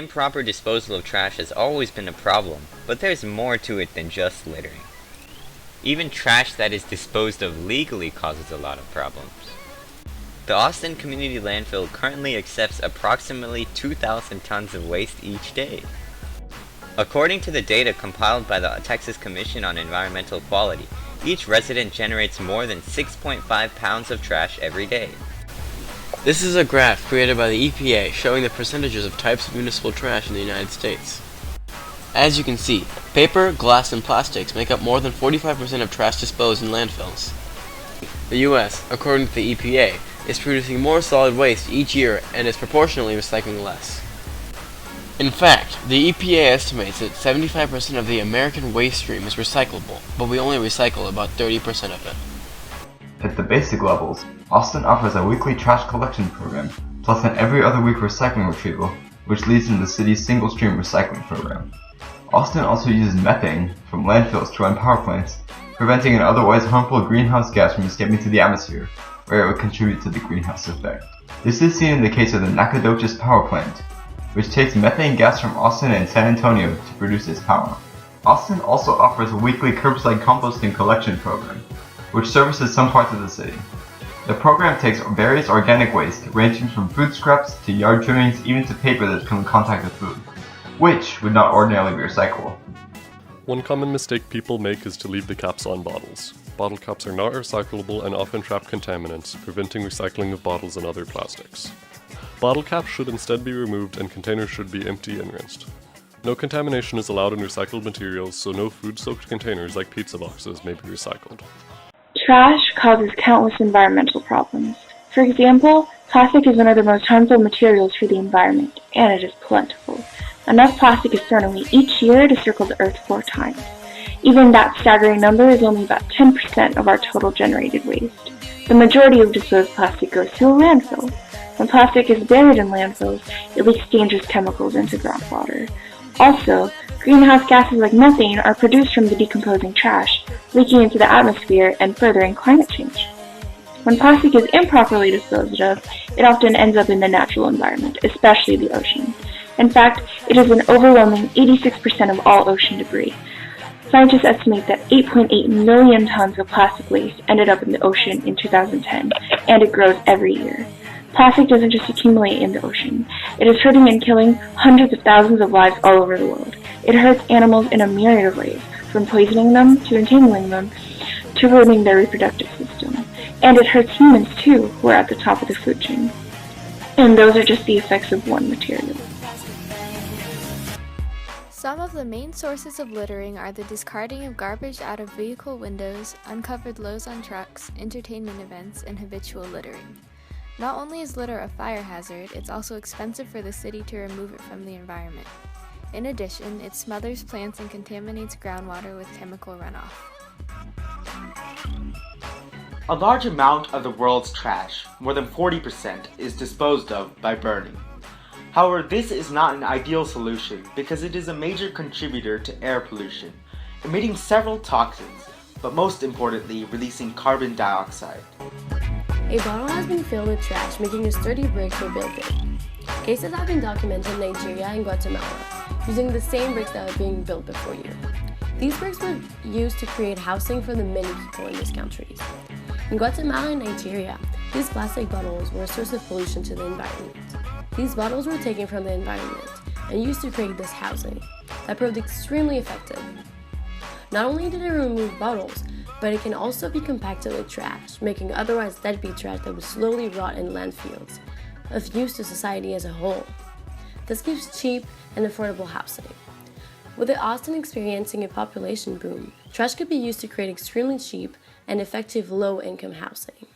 improper disposal of trash has always been a problem, but there's more to it than just littering. Even trash that is disposed of legally causes a lot of problems. The Austin Community Landfill currently accepts approximately 2,000 tons of waste each day. According to the data compiled by the Texas Commission on Environmental Quality, each resident generates more than 6.5 pounds of trash every day. This is a graph created by the EPA showing the percentages of types of municipal trash in the United States. As you can see, paper, glass, and plastics make up more than 45% of trash disposed in landfills. The U.S., according to the EPA, is producing more solid waste each year and is proportionally recycling less. In fact, the EPA estimates that 75% of the American waste stream is recyclable, but we only recycle about 30% of it. At the basic levels, Austin offers a weekly trash collection program, plus an every other week recycling retrieval, which leads into the city's single-stream recycling program. Austin also uses methane from landfills to run power plants, preventing an otherwise harmful greenhouse gas from escaping to the atmosphere, where it would contribute to the greenhouse effect. This is seen in the case of the Nacogdoches Power Plant, which takes methane gas from Austin and San Antonio to produce its power. Austin also offers a weekly curbside composting collection program, which services some parts of the city. The program takes various organic waste, ranging from food scraps to yard trimmings, even to paper that come in contact with food, which would not ordinarily be recyclable. One common mistake people make is to leave the caps on bottles. Bottle caps are not recyclable and often trap contaminants, preventing recycling of bottles and other plastics. Bottle caps should instead be removed and containers should be empty and rinsed. No contamination is allowed in recycled materials, so no food-soaked containers like pizza boxes may be recycled. Trash causes countless environmental problems. For example, plastic is one of the most harmful materials for the environment, and it is plentiful. Enough plastic is thrown away each year to circle the Earth 4 times. Even that staggering number is only about 10% of our total generated waste. The majority of disposed plastic goes to a landfill. When plastic is buried in landfills, it leaks dangerous chemicals into groundwater. Also, greenhouse gases like methane are produced from the decomposing trash, leaking into the atmosphere and furthering climate change. When plastic is improperly disposed of, it often ends up in the natural environment, especially the ocean. In fact, it is an overwhelming 86% of all ocean debris. Scientists estimate that 8.8 million tons of plastic waste ended up in the ocean in 2010, and it grows every year. Plastic doesn't just accumulate in the ocean. It is hurting and killing hundreds of thousands of lives all over the world. It hurts animals in a myriad of ways, from poisoning them, to entangling them, to ruining their reproductive system. And it hurts humans too, who are at the top of the food chain. And those are just the effects of one material. Some of the main sources of littering are the discarding of garbage out of vehicle windows, uncovered loads on trucks, entertainment events, and habitual littering. Not only is litter a fire hazard, it's also expensive for the city to remove it from the environment. In addition, it smothers plants and contaminates groundwater with chemical runoff. A large amount of the world's trash, more than 40%, is disposed of by burning. However, this is not an ideal solution because it is a major contributor to air pollution, emitting several toxins, but most importantly, releasing carbon dioxide. A bottle has been filled with trash, making a sturdy brick for building. Cases have been documented in Nigeria and Guatemala, using the same bricks that were being built before you. These bricks were used to create housing for the many people in these countries. In Guatemala and Nigeria, these plastic bottles were a source of pollution to the environment. These bottles were taken from the environment and used to create this housing that proved extremely effective. Not only did it remove bottles, but it can also be compacted with trash, making otherwise deadbeat trash that would slowly rot in landfills, of use to society as a whole. This gives cheap and affordable housing. With the Austin experiencing a population boom, trash could be used to create extremely cheap and effective low-income housing.